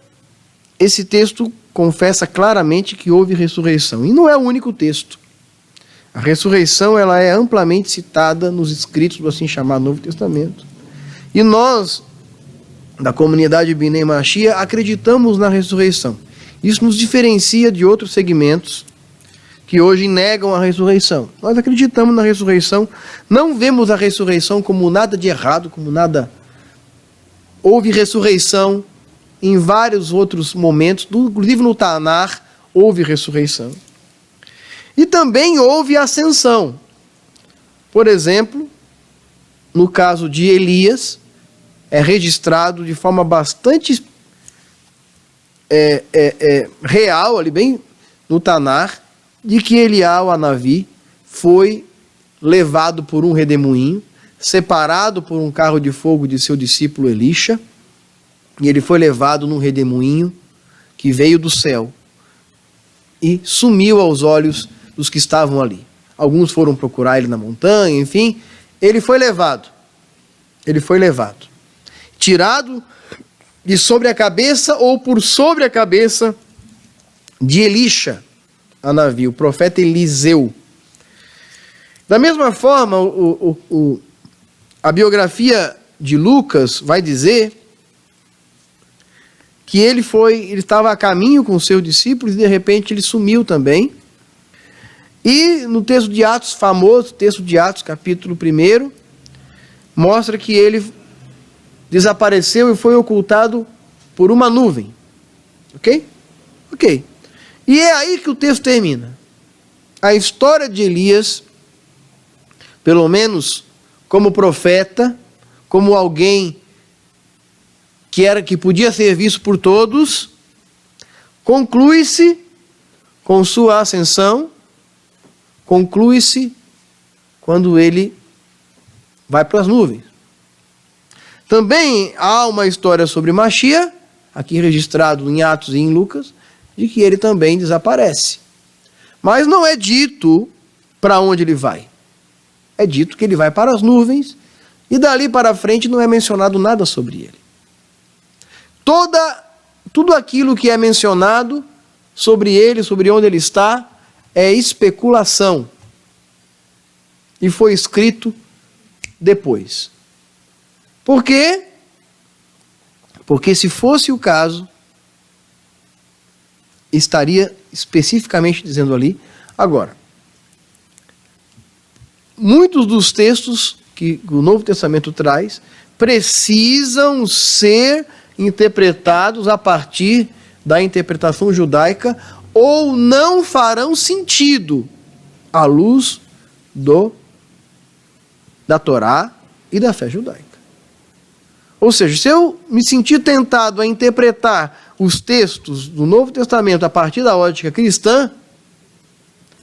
esse texto confessa claramente que houve ressurreição. E não é o único texto. A ressurreição ela é amplamente citada nos escritos do assim chamado Novo Testamento. E nós, da comunidade Bnei Machia, acreditamos na ressurreição. Isso nos diferencia de outros segmentos que hoje negam a ressurreição. Nós acreditamos na ressurreição, não vemos a ressurreição como nada de errado, como nada... Houve ressurreição em vários outros momentos, inclusive no Tanar, houve ressurreição. E também houve ascensão. Por exemplo, no caso de Elias, é registrado de forma bastante real, ali bem no Tanar, de que Elial, a Navi, foi levado por um redemoinho, separado por um carro de fogo de seu discípulo Elisha, e ele foi levado num redemoinho que veio do céu e sumiu aos olhos dos que estavam ali. Alguns foram procurar ele na montanha, enfim, ele foi levado. Ele foi levado. Tirado de sobre a cabeça ou por sobre a cabeça de Elisha, a Navi, o profeta Eliseu. Da mesma forma, a biografia de Lucas vai dizer que ele estava a caminho com os seus discípulos e de repente ele sumiu também. E no texto de Atos, famoso texto de Atos, capítulo 1, mostra que ele desapareceu e foi ocultado por uma nuvem. Ok? Ok. E é aí que o texto termina. A história de Elias, pelo menos como profeta, como alguém que podia ser visto por todos, conclui-se com sua ascensão, conclui-se quando ele vai para as nuvens. Também há uma história sobre Machia, aqui registrado em Atos e em Lucas, de que ele também desaparece. Mas não é dito para onde ele vai. É dito que ele vai para as nuvens e dali para frente não é mencionado nada sobre ele. Tudo aquilo que é mencionado sobre ele, sobre onde ele está, é especulação. E foi escrito depois. Por quê? Porque se fosse o caso, estaria especificamente dizendo ali. Agora, muitos dos textos que o Novo Testamento traz precisam ser interpretados a partir da interpretação judaica ou não farão sentido à luz da Torá e da fé judaica. Ou seja, se eu me sentir tentado a interpretar os textos do Novo Testamento a partir da ótica cristã,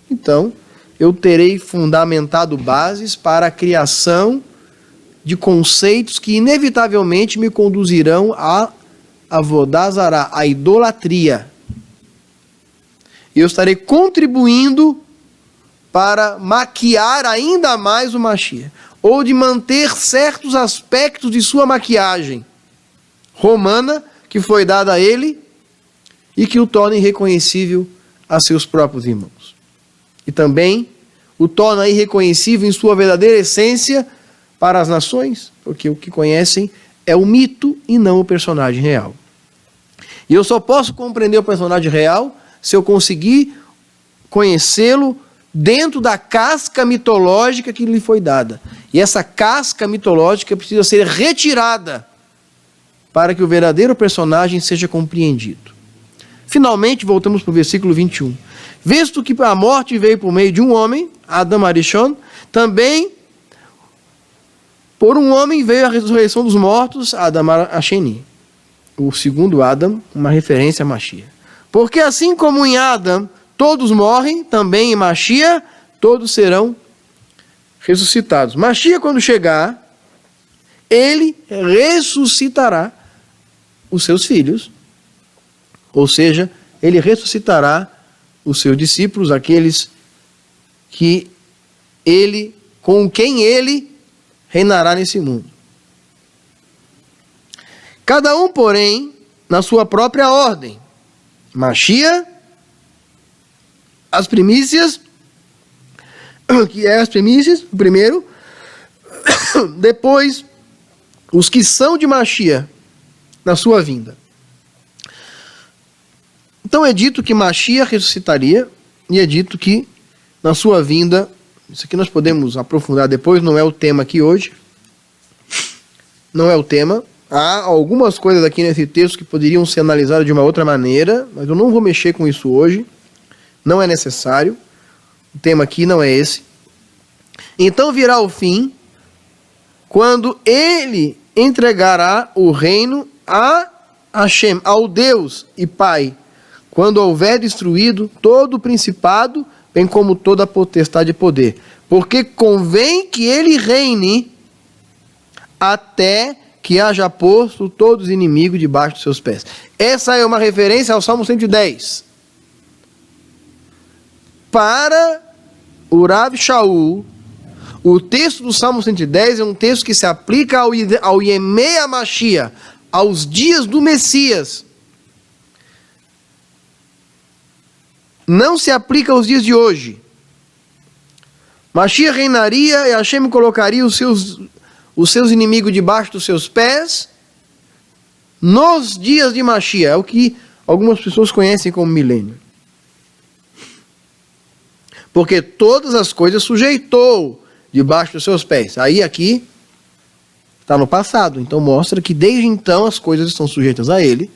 então eu terei fundamentado bases para a criação de conceitos que inevitavelmente me conduzirão a Avodá Zará, a idolatria. E eu estarei contribuindo para maquiar ainda mais o Mashiach, ou de manter certos aspectos de sua maquiagem romana, que foi dada a ele, e que o torna irreconhecível a seus próprios irmãos. E também o torna irreconhecível em sua verdadeira essência para as nações, porque o que conhecem é o mito e não o personagem real. E eu só posso compreender o personagem real se eu conseguir conhecê-lo dentro da casca mitológica que lhe foi dada. E essa casca mitológica precisa ser retirada para que o verdadeiro personagem seja compreendido. Finalmente, voltamos para o versículo 21. Visto que a morte veio por meio de um homem, Adam Arishon, também por um homem veio a ressurreição dos mortos, Adam Asheni. O segundo Adam, uma referência a Mashiach. Porque assim como em Adam todos morrem, também em Mashiach todos serão ressuscitados. Mashiach, quando chegar, ele ressuscitará os seus filhos, ou seja, ele ressuscitará os seus discípulos, aqueles com quem ele reinará nesse mundo. Cada um, porém, na sua própria ordem. Mashiach, as primícias, que é as primícias, o primeiro, depois os que são de Mashiach na sua vinda. Então é dito que Mashiach ressuscitaria, e é dito que na sua vinda, isso aqui nós podemos aprofundar depois, não é o tema aqui hoje, não é o tema. Há algumas coisas aqui nesse texto que poderiam ser analisadas de uma outra maneira, mas eu não vou mexer com isso hoje, não é necessário, o tema aqui não é esse. Então virá o fim, quando ele entregará o reino a Hashem, ao Deus e Pai, quando houver destruído todo o principado, bem como toda a potestade e poder. Porque convém que ele reine até que haja posto todos os inimigos debaixo dos seus pés. Essa é uma referência ao Salmo 110. Para o Rav Shaul, o texto do Salmo 110 é um texto que se aplica ao Yemei HaMashiach, aos dias do Messias. Não se aplica aos dias de hoje. Mashiach reinaria e Hashem colocaria os seus inimigos debaixo dos seus pés nos dias de Mashiach. É o que algumas pessoas conhecem como milênio. Porque todas as coisas sujeitou debaixo dos seus pés. Aí aqui está no passado. Então mostra que desde então as coisas estão sujeitas a ele.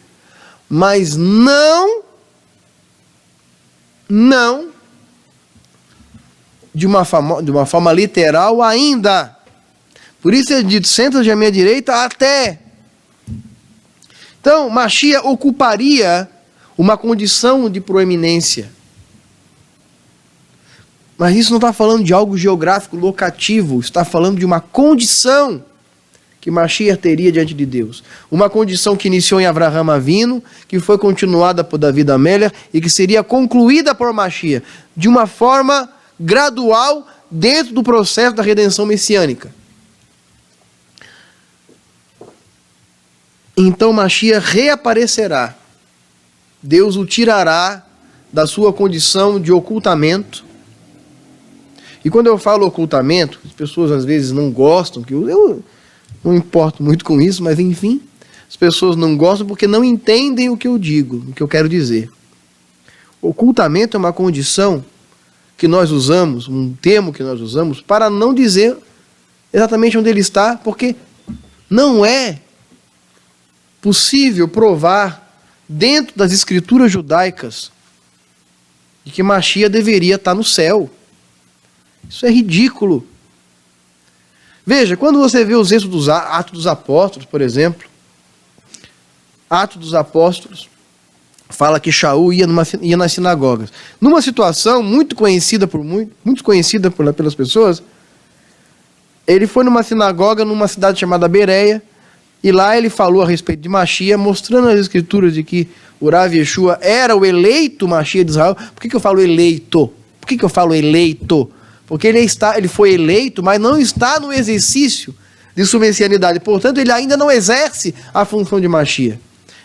Mas não de uma forma literal ainda. Por isso é dito, senta-te à minha direita até. Então, Mashiach ocuparia uma condição de proeminência. Mas isso não está falando de algo geográfico, locativo. Está falando de uma condição que Mashiach teria diante de Deus. Uma condição que iniciou em Avraham Avinu, que foi continuada por David Amélia e que seria concluída por Mashiach de uma forma gradual dentro do processo da redenção messiânica. Então Mashiach reaparecerá. Deus o tirará da sua condição de ocultamento. E quando eu falo ocultamento, as pessoas às vezes não gostam, que eu não importo muito com isso, mas enfim, as pessoas não gostam porque não entendem o que eu digo, o que eu quero dizer. Ocultamento é uma condição que nós usamos, um termo que nós usamos, para não dizer exatamente onde ele está, porque não é possível provar dentro das escrituras judaicas de que Mashiach deveria estar no céu. Isso é ridículo. Veja, quando você vê os textos dos Atos dos Apóstolos, por exemplo, Atos dos Apóstolos fala que Shaul ia nas sinagogas. Numa situação muito conhecida pelas pessoas, ele foi numa sinagoga numa cidade chamada Bereia, e lá ele falou a respeito de Mashiach, mostrando as escrituras de que o Rav Yeshua era o eleito Mashiach de Israel. Por que eu falo eleito? Por que eu falo eleito? Porque ele foi eleito, mas não está no exercício de sua messianidade. Portanto, ele ainda não exerce a função de Mashiach.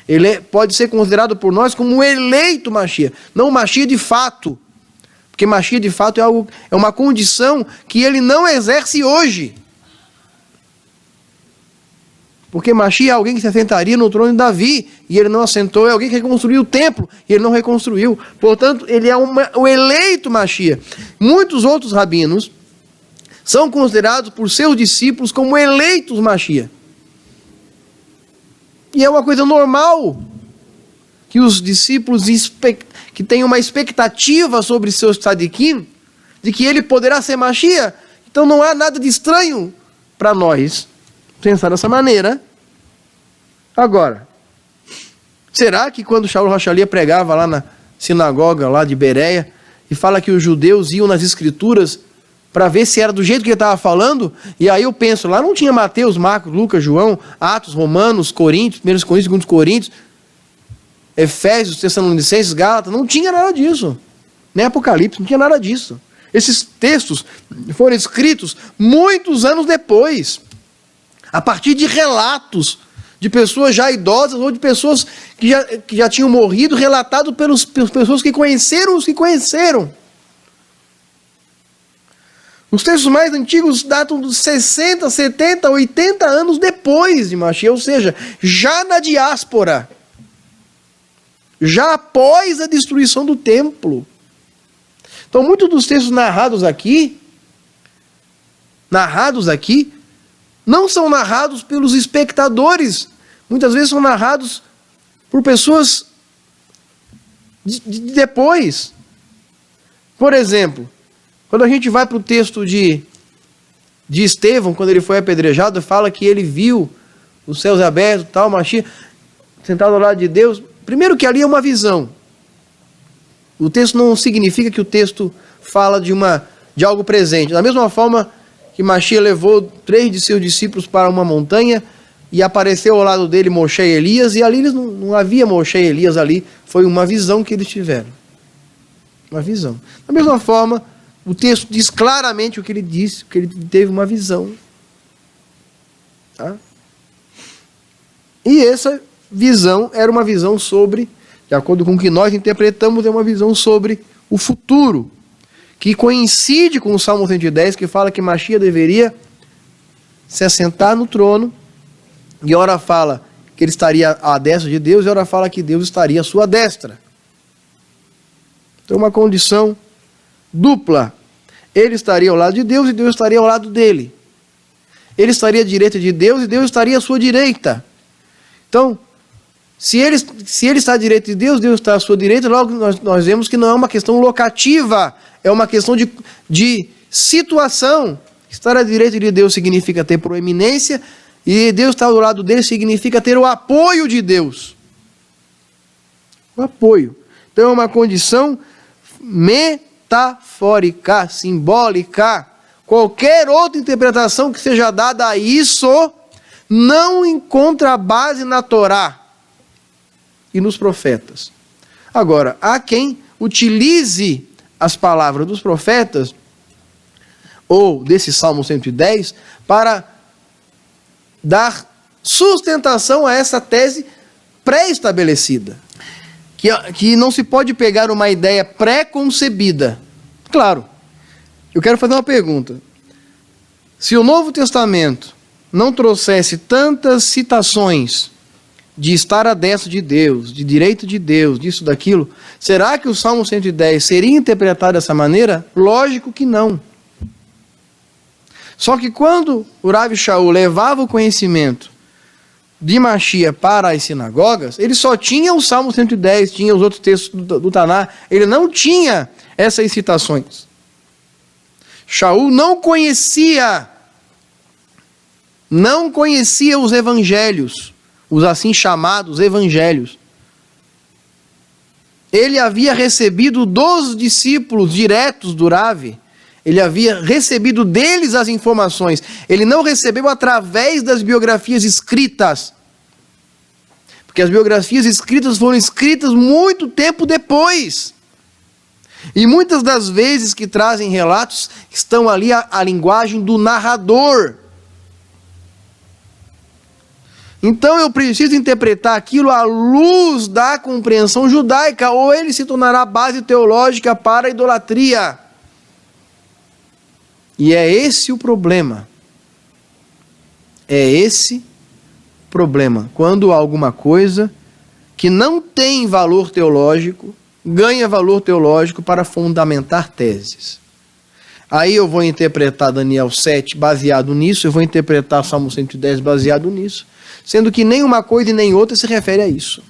Ele pode ser considerado por nós como um eleito Mashiach, não o Mashiach de fato. Porque Mashiach de fato é uma condição que ele não exerce hoje. Porque Mashiach é alguém que se assentaria no trono de Davi, e ele não assentou, é alguém que reconstruiu o templo, e ele não reconstruiu. Portanto, ele é o eleito Mashiach. Muitos outros rabinos são considerados por seus discípulos como eleitos Mashiach. E é uma coisa normal que os discípulos que tenham uma expectativa sobre seus tzadikim, de que ele poderá ser Mashiach. Então não há nada de estranho para nós pensar dessa maneira. Agora, será que quando Shaul Rochalia pregava lá na sinagoga lá de Bereia, e fala que os judeus iam nas escrituras para ver se era do jeito que ele estava falando, e aí eu penso, lá não tinha Mateus, Marcos, Lucas, João, Atos, Romanos, Coríntios, 1 Coríntios, 2 Coríntios, Efésios, Tessalonicenses, Gálatas, não tinha nada disso. Nem Apocalipse, não tinha nada disso. Esses textos foram escritos muitos anos depois, a partir de relatos de pessoas já idosas ou de pessoas que já tinham morrido, relatado pelas pessoas que conheceram os que conheceram. Os textos mais antigos datam dos 60, 70, 80 anos depois de Mashiach, ou seja, já na diáspora, já após a destruição do templo. Então, muitos dos textos narrados aqui, não são narrados pelos espectadores, muitas vezes são narrados por pessoas de depois. Por exemplo, quando a gente vai para o texto de Estevão, quando ele foi apedrejado, fala que ele viu os céus abertos, tal, Mashiach, sentado ao lado de Deus. Primeiro que ali é uma visão. O texto não significa que o texto fala de algo presente. Da mesma forma que Mashiach levou 3 de seus discípulos para uma montanha e apareceu ao lado dele Moshe e Elias, e ali não havia Moshe e Elias ali, foi uma visão que eles tiveram. Uma visão. Da mesma forma, o texto diz claramente o que ele disse, que ele teve uma visão. Tá? E essa visão era uma visão sobre, de acordo com o que nós interpretamos, é uma visão sobre o futuro, que coincide com o Salmo 110, que fala que Mashiach deveria se assentar no trono, e ora fala que ele estaria à destra de Deus, e ora fala que Deus estaria à sua destra. Então uma condição dupla. Ele estaria ao lado de Deus e Deus estaria ao lado dele. Ele estaria à direita de Deus e Deus estaria à sua direita. Então, se ele está à direita de Deus, Deus está à sua direita, logo nós vemos que não é uma questão locativa, é uma questão de situação. Estar à direita de Deus significa ter proeminência, e Deus estar do lado dele significa ter o apoio de Deus. O apoio. Então é uma condição metafórica, simbólica. Qualquer outra interpretação que seja dada a isso não encontra base na Torá e nos profetas. Agora, há quem utilize as palavras dos profetas ou desse Salmo 110 para dar sustentação a essa tese pré-estabelecida. Que não se pode pegar uma ideia pré-concebida. Claro, eu quero fazer uma pergunta. Se o Novo Testamento não trouxesse tantas citações de estar à destra de Deus, de direito de Deus, disso, daquilo, será que o Salmo 110 seria interpretado dessa maneira? Lógico que não. Só que quando o Rav Shaul levava o conhecimento de Mashiach para as sinagogas, ele só tinha o Salmo 110, tinha os outros textos do Taná, ele não tinha essas citações. Shaul não conhecia os evangelhos, os assim chamados evangelhos. Ele havia recebido dos discípulos diretos do Rav, ele havia recebido deles as informações. Ele não recebeu através das biografias escritas. Porque as biografias escritas foram escritas muito tempo depois. E muitas das vezes que trazem relatos, estão ali a linguagem do narrador. Então eu preciso interpretar aquilo à luz da compreensão judaica, ou ele se tornará base teológica para a idolatria. E é esse o problema. É esse o problema. Quando alguma coisa que não tem valor teológico, ganha valor teológico para fundamentar teses. Aí eu vou interpretar Daniel 7 baseado nisso, eu vou interpretar Salmo 110 baseado nisso, sendo que nem uma coisa e nem outra se refere a isso.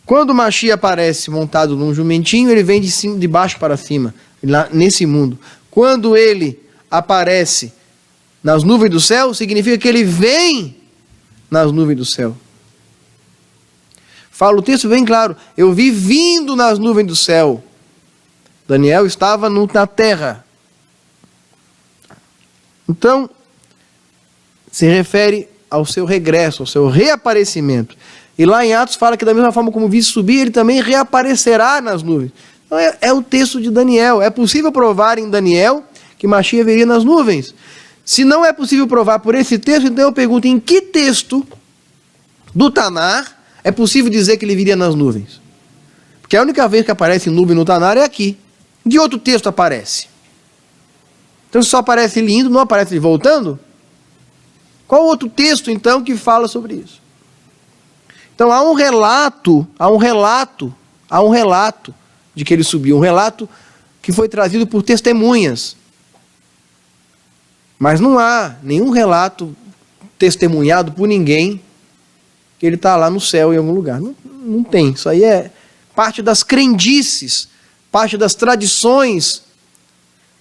Quando o Mashiach aparece montado num jumentinho, ele vem de baixo para cima, lá nesse mundo. Quando ele aparece nas nuvens do céu, significa que ele vem nas nuvens do céu. Fala o texto bem claro, eu vi vindo nas nuvens do céu. Daniel estava na terra. Então, se refere ao seu regresso, ao seu reaparecimento. E lá em Atos fala que da mesma forma como vi subir, ele também reaparecerá nas nuvens. Então é o texto de Daniel. É possível provar em Daniel que Mashiach viria nas nuvens. Se não é possível provar por esse texto, então eu pergunto em que texto do Tanar é possível dizer que ele viria nas nuvens? Porque a única vez que aparece nuvem no Tanar é aqui. De outro texto aparece. Então se só aparece ele indo, não aparece ele voltando? Qual outro texto então que fala sobre isso? Então há um relato de que ele subiu, um relato que foi trazido por testemunhas. Mas não há nenhum relato testemunhado por ninguém que ele está lá no céu em algum lugar. Não tem. Isso aí é parte das crendices, parte das tradições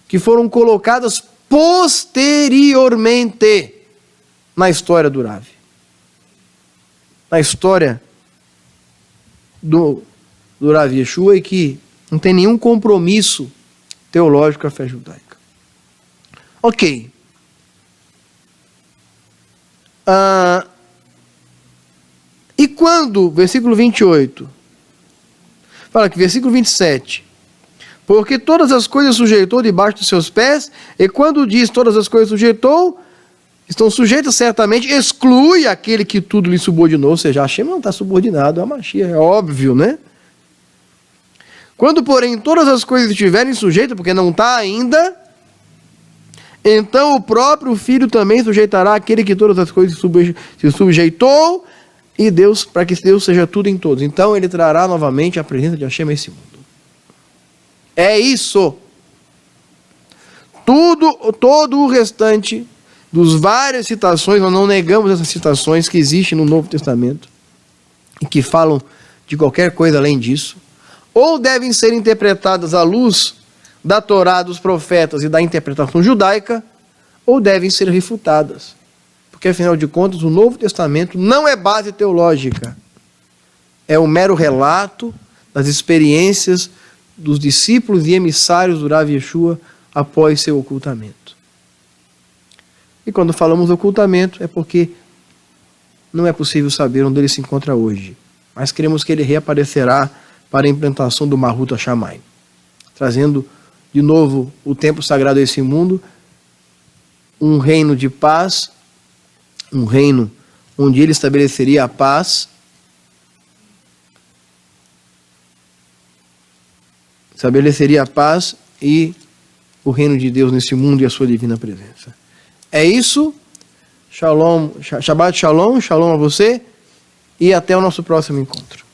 que foram colocadas posteriormente na história do Rav. Na história do Rav Yeshua, e que não tem nenhum compromisso teológico com a fé judaica. Ok. E quando, versículo 28, fala que versículo 27, porque todas as coisas sujeitou debaixo dos seus pés, e quando diz todas as coisas sujeitou, estão sujeitas certamente, exclui aquele que tudo lhe subordinou, ou seja, Hashem não está subordinado a Mashiach, é óbvio, né? Quando, porém, todas as coisas estiverem sujeitas, porque não está ainda, então o próprio Filho também sujeitará aquele que todas as coisas se sujeitou, e Deus, para que Deus seja tudo em todos. Então ele trará novamente a presença de Hashem a esse mundo. É isso. Todo o restante dos várias citações, nós não negamos essas citações que existem no Novo Testamento e que falam de qualquer coisa além disso, ou devem ser interpretadas à luz da Torá, dos profetas e da interpretação judaica, ou devem ser refutadas. Porque, afinal de contas, o Novo Testamento não é base teológica. É um mero relato das experiências dos discípulos e emissários do Rav Yeshua após seu ocultamento. E quando falamos ocultamento, é porque não é possível saber onde ele se encontra hoje. Mas queremos que ele reaparecerá para a implantação do Mahut HaShamayim, trazendo de novo o templo sagrado a esse mundo, um reino de paz, um reino onde ele estabeleceria a paz, e o reino de Deus nesse mundo e a sua divina presença. É isso. Shalom, Shabbat Shalom, Shalom a você e até o nosso próximo encontro.